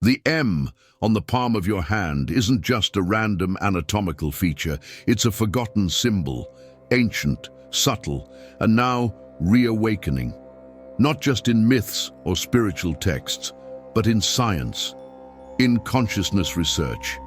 The M on the palm of your hand isn't just a random anatomical feature, it's a forgotten symbol, ancient, subtle, and now reawakening. Not just in myths or spiritual texts, but in science, in consciousness research,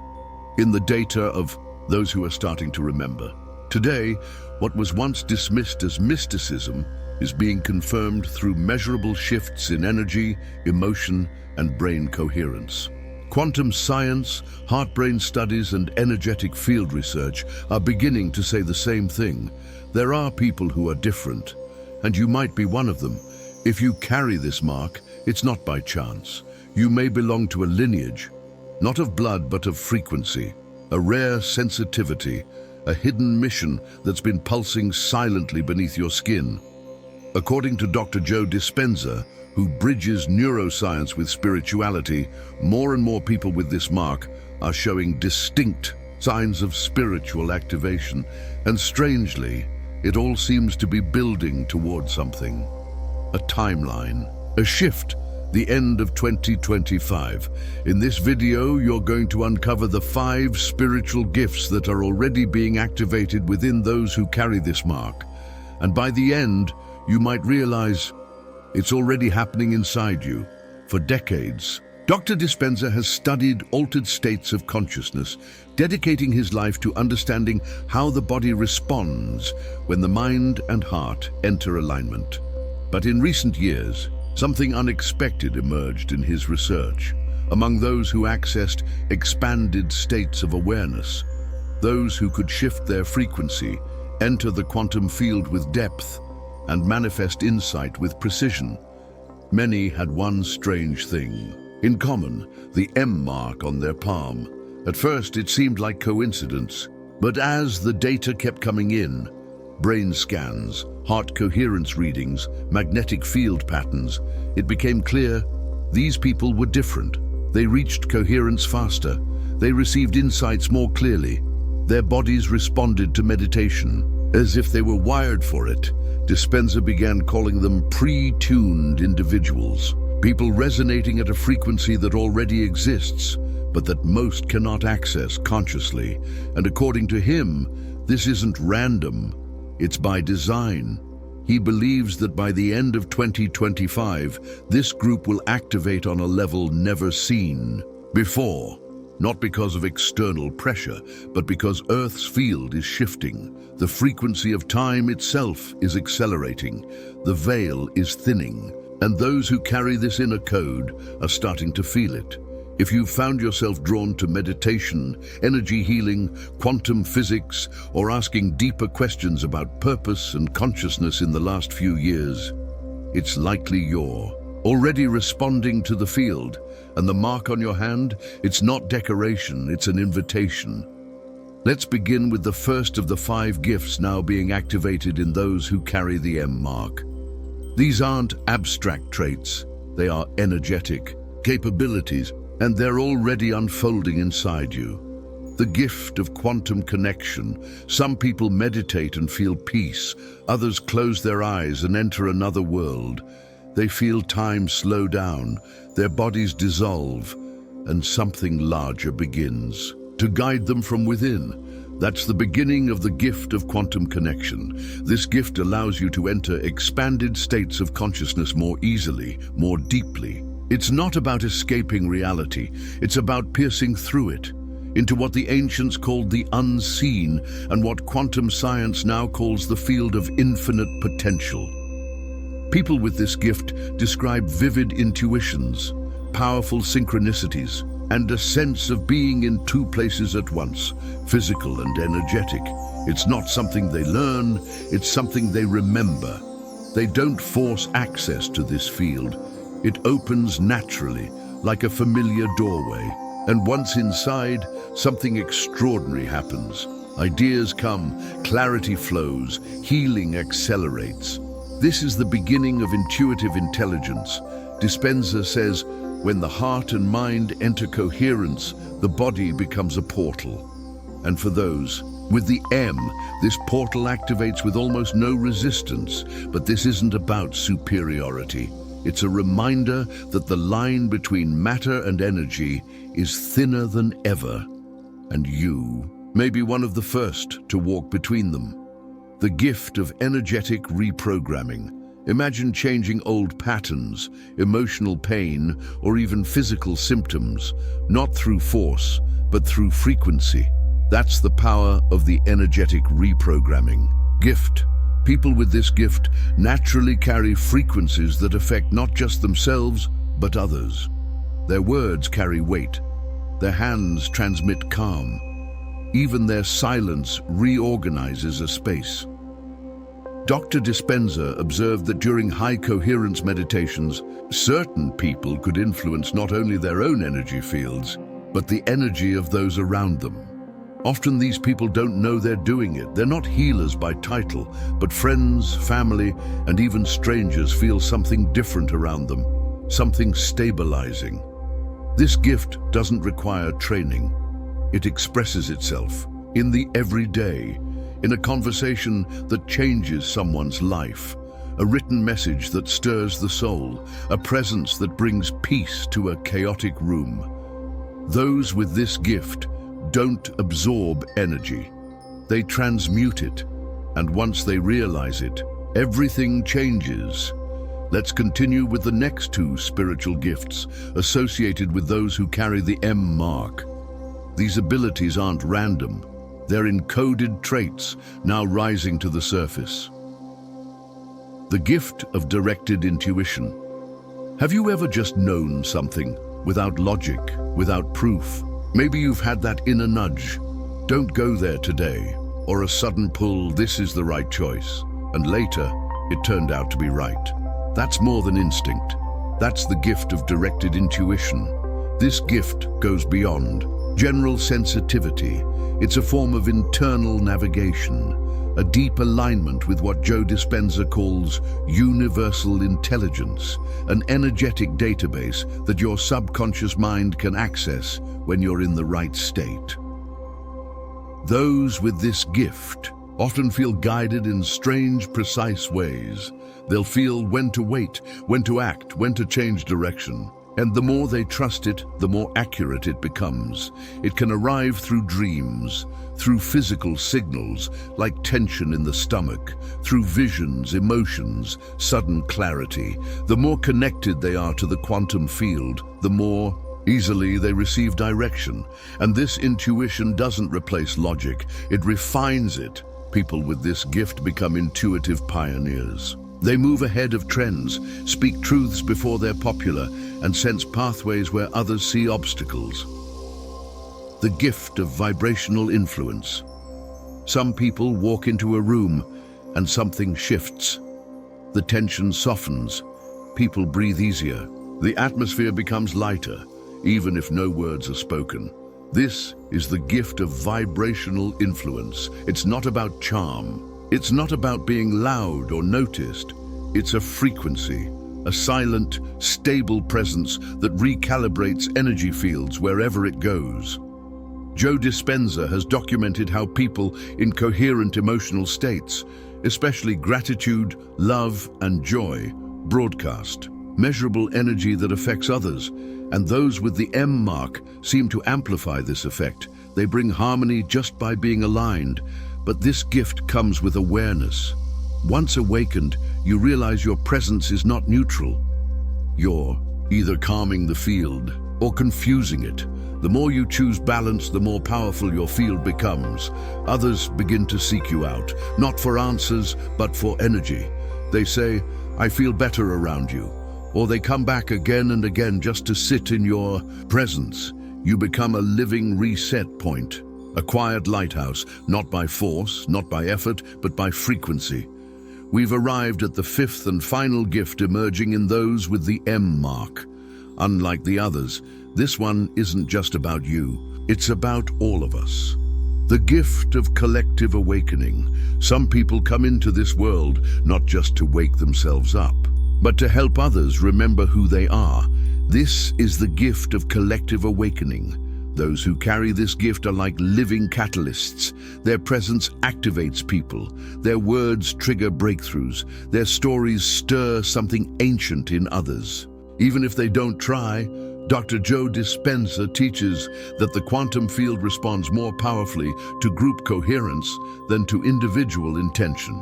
in the data of those who are starting to remember. Today, what was once dismissed as mysticism is being confirmed through measurable shifts in energy, emotion, and brain coherence. Quantum science, heart-brain studies, and energetic field research are beginning to say the same thing. There are people who are different, and you might be one of them. If you carry this mark, it's not by chance. You may belong to a lineage, not of blood but of frequency, a rare sensitivity, a hidden mission that's been pulsing silently beneath your skin. According to Dr. Dispenza, who bridges neuroscience with spirituality, more and more people with this mark are showing distinct signs of spiritual activation. And strangely, it all seems to be building toward something. A timeline, a shift, the end of 2025. In this video, you're going to uncover the 5 spiritual gifts that are already being activated within those who carry this mark. And by the end, you might realize it's already happening inside you. For decades, Dr. Dispenza has studied altered states of consciousness, dedicating his life to understanding how the body responds when the mind and heart enter alignment. But in recent years, something unexpected emerged in his research. Among those who accessed expanded states of awareness, those who could shift their frequency, enter the quantum field with depth, and manifest insight with precision, many had one strange thing in common: the M mark on their palm. At first, it seemed like coincidence, but as the data kept coming in, brain scans, heart coherence readings, magnetic field patterns, it became clear these people were different. They reached coherence faster. They received insights more clearly. Their bodies responded to meditation as if they were wired for it. Dispenza began calling them pre-tuned individuals, people resonating at a frequency that already exists, but that most cannot access consciously. And according to him, this isn't random, it's by design. He believes that by the end of 2025, this group will activate on a level never seen before. Not because of external pressure, but because Earth's field is shifting. The frequency of time itself is accelerating. The veil is thinning, and those who carry this inner code are starting to feel it. If you've found yourself drawn to meditation, energy healing, quantum physics, or asking deeper questions about purpose and consciousness in the last few years, it's likely you're already responding to the field. And the mark on your hand, it's not decoration, it's an invitation. Let's begin with the first of the 5 gifts now being activated in those who carry the M mark. These aren't abstract traits, they are energetic capabilities, and they're already unfolding inside you. The gift of quantum connection. Some people meditate and feel peace, others close their eyes and enter another world. They feel time slow down, their bodies dissolve, and something larger begins to guide them from within. That's the beginning of the gift of quantum connection. This gift allows you to enter expanded states of consciousness more easily, more deeply. It's not about escaping reality, it's about piercing through it, into what the ancients called the unseen, and what quantum science now calls the field of infinite potential. People with this gift describe vivid intuitions, powerful synchronicities, and a sense of being in 2 places at once, physical and energetic. It's not something they learn, it's something they remember. They don't force access to this field. It opens naturally, like a familiar doorway. And once inside, something extraordinary happens. Ideas come, clarity flows, healing accelerates. This is the beginning of intuitive intelligence. Dispenza says, when the heart and mind enter coherence, the body becomes a portal. And for those with the M, this portal activates with almost no resistance. But this isn't about superiority. It's a reminder that the line between matter and energy is thinner than ever, and you may be one of the first to walk between them. The gift of energetic reprogramming. Imagine changing old patterns, emotional pain, or even physical symptoms, not through force, but through frequency. That's the power of the energetic reprogramming. Gift. People with this gift naturally carry frequencies that affect not just themselves, but others. Their words carry weight. Their hands transmit calm. Even their silence reorganizes a space. Dr. Dispenza observed that during high coherence meditations, certain people could influence not only their own energy fields, but the energy of those around them. Often these people don't know they're doing it. They're not healers by title, but friends, family, and even strangers feel something different around them, something stabilizing. This gift doesn't require training. It expresses itself in the everyday, in a conversation that changes someone's life, a written message that stirs the soul, a presence that brings peace to a chaotic room. Those with this gift don't absorb energy. They transmute it, and once they realize it, everything changes. Let's continue with the next two spiritual gifts associated with those who carry the M mark. These abilities aren't random. They're encoded traits now rising to the surface. The gift of directed intuition. Have you ever just known something without logic, without proof? Maybe you've had that inner nudge, "Don't go there today," or a sudden pull, "This is the right choice," and later it turned out to be right. That's more than instinct. That's the gift of directed intuition. This gift goes beyond general sensitivity. It's a form of internal navigation, a deep alignment with what Joe Dispenza calls universal intelligence, an energetic database that your subconscious mind can access when you're in the right state. Those with this gift often feel guided in strange, precise ways. They'll feel when to wait, when to act, when to change direction. And the more they trust it, the more accurate it becomes. It can arrive through dreams, through physical signals like tension in the stomach, through visions, emotions, sudden clarity. The more connected they are to the quantum field, the more easily they receive direction. And this intuition doesn't replace logic, it refines it. People with this gift become intuitive pioneers. They move ahead of trends, speak truths before they're popular, and sense pathways where others see obstacles. The gift of vibrational influence. Some people walk into a room and something shifts. The tension softens. People breathe easier. The atmosphere becomes lighter, even if no words are spoken. This is the gift of vibrational influence. It's not about charm. It's not about being loud or noticed. It's a frequency, a silent, stable presence that recalibrates energy fields wherever it goes. Joe Dispenza has documented how people in coherent emotional states, especially gratitude, love, and joy, broadcast measurable energy that affects others, and those with the M mark seem to amplify this effect. They bring harmony just by being aligned. But this gift comes with awareness. Once awakened, you realize your presence is not neutral. You're either calming the field or confusing it. The more you choose balance, the more powerful your field becomes. Others begin to seek you out, not for answers, but for energy. They say, "I feel better around you," or they come back again and again just to sit in your presence. You become a living reset point. A quiet lighthouse, not by force, not by effort, but by frequency. We've arrived at the fifth and final gift emerging in those with the M mark. Unlike the others, this one isn't just about you, it's about all of us. The gift of collective awakening. Some people come into this world not just to wake themselves up, but to help others remember who they are. This is the gift of collective awakening. Those who carry this gift are like living catalysts. Their presence activates people. Their words trigger breakthroughs. Their stories stir something ancient in others. Even if they don't try, Dr. Joe Dispenza teaches that the quantum field responds more powerfully to group coherence than to individual intention.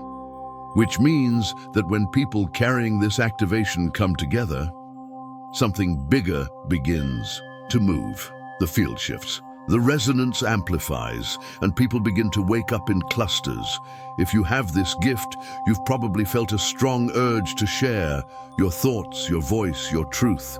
Which means that when people carrying this activation come together, something bigger begins to move. The field shifts. The resonance amplifies, and people begin to wake up in clusters. If you have this gift, you've probably felt a strong urge to share your thoughts, your voice, your truth.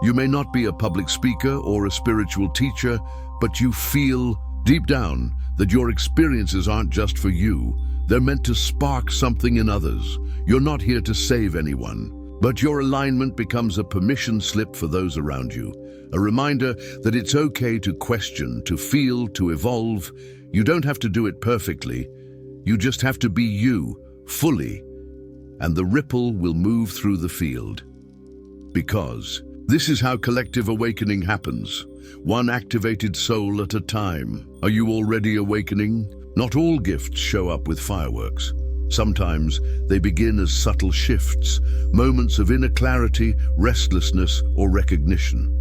You may not be a public speaker or a spiritual teacher, but you feel deep down that your experiences aren't just for you. They're meant to spark something in others. You're not here to save anyone, but your alignment becomes a permission slip for those around you. A reminder that it's okay to question, to feel, to evolve. You don't have to do it perfectly. You just have to be you, fully, and the ripple will move through the field. Because this is how collective awakening happens, one activated soul at a time. Are you already awakening? Not all gifts show up with fireworks. Sometimes they begin as subtle shifts, moments of inner clarity, restlessness, or recognition.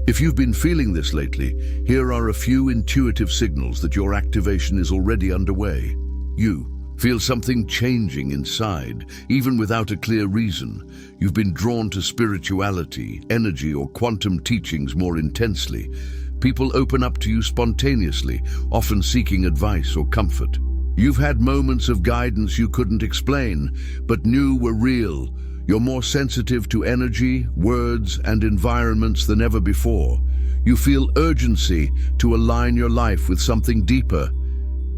If you've been feeling this lately, here are a few intuitive signals that your activation is already underway. You feel something changing inside, even without a clear reason. You've been drawn to spirituality, energy, or quantum teachings more intensely. People open up to you spontaneously, often seeking advice or comfort. You've had moments of guidance you couldn't explain, but knew were real. You're more sensitive to energy, words, and environments than ever before. You feel urgency to align your life with something deeper.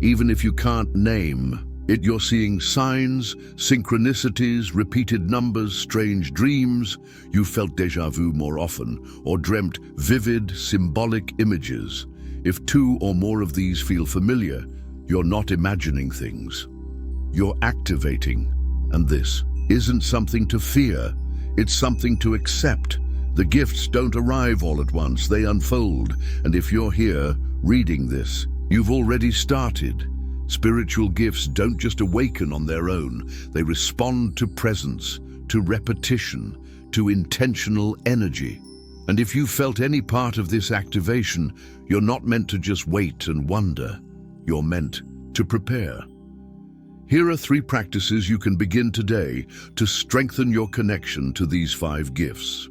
Even if you can't name it, you're seeing signs, synchronicities, repeated numbers, strange dreams. You felt déjà vu more often, or dreamt vivid, symbolic images. If two or more of these feel familiar, you're not imagining things. You're activating, and this isn't something to fear, it's something to accept. The gifts don't arrive all at once, they unfold, and if you're here reading this, you've already started. Spiritual gifts don't just awaken on their own, they respond to presence, to repetition, to intentional energy. And if you felt any part of this activation, you're not meant to just wait and wonder, you're meant to prepare. Here are 3 practices you can begin today to strengthen your connection to these 5 gifts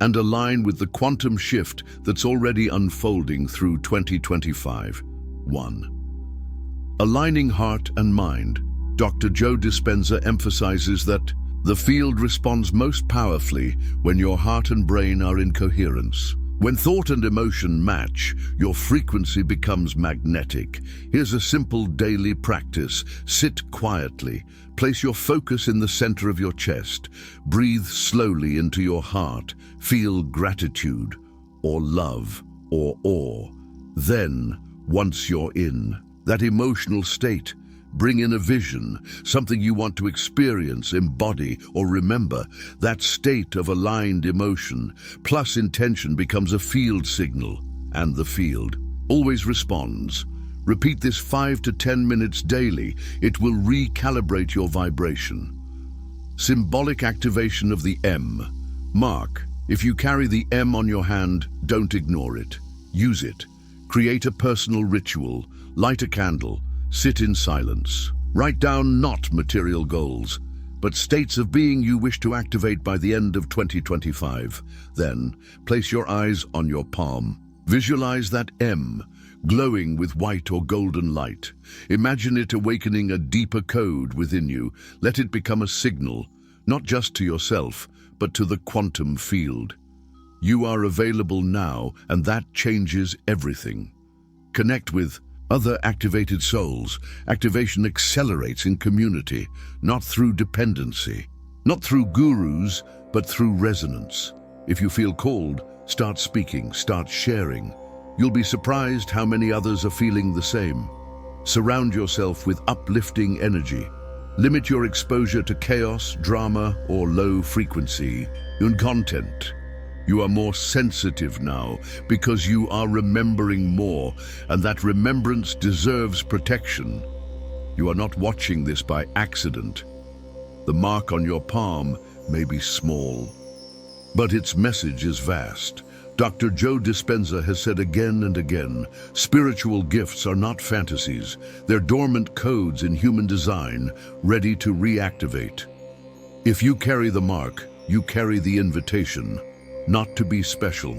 and align with the quantum shift that's already unfolding through 2025. 1. Aligning heart and mind. Dr. Joe Dispenza emphasizes that the field responds most powerfully when your heart and brain are in coherence. When thought and emotion match, your frequency becomes magnetic. Here's a simple daily practice. Sit quietly. Place your focus in the center of your chest. Breathe slowly into your heart. Feel gratitude, or love, or awe. Then, once you're in that emotional state, bring in a vision, something you want to experience, embody, or remember. That state of aligned emotion plus intention becomes a field signal, and the field always responds. Repeat this 5 to 10 minutes daily. It will recalibrate your vibration. Symbolic activation of the M. Mark. If you carry the M on your hand, don't ignore it. Use it. Create a personal ritual. Light a candle. Sit in silence. Write down not material goals, but states of being you wish to activate by the end of 2025. Then, place your eyes on your palm. Visualize that M, glowing with white or golden light. Imagine it awakening a deeper code within you. Let it become a signal, not just to yourself, but to the quantum field. You are available now, and that changes everything. Connect with other activated souls. Activation accelerates in community, not through dependency. Not through gurus, but through resonance. If you feel called, start speaking, start sharing. You'll be surprised how many others are feeling the same. Surround yourself with uplifting energy. Limit your exposure to chaos, drama, or low frequency content. You are more sensitive now because you are remembering more, and that remembrance deserves protection. You are not watching this by accident. The mark on your palm may be small, but its message is vast. Dr. Joe Dispenza has said again and again, spiritual gifts are not fantasies. They're dormant codes in human design, ready to reactivate. If you carry the mark, you carry the invitation, not to be special,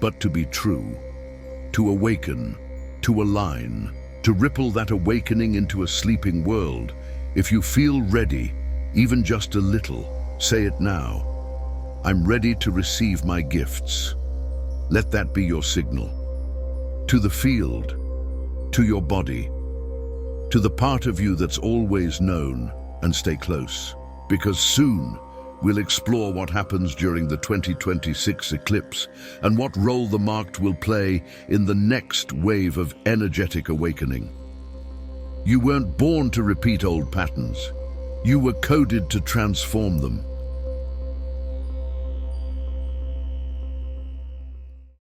but to be true, to awaken, to align, to ripple that awakening into a sleeping world. If you feel ready, even just a little, say it now. I'm ready to receive my gifts. Let that be your signal. To the field, to your body, to the part of you that's always known, and stay close. Because soon, we'll explore what happens during the 2026 eclipse and what role the marked will play in the next wave of energetic awakening. You weren't born to repeat old patterns. You were coded to transform them.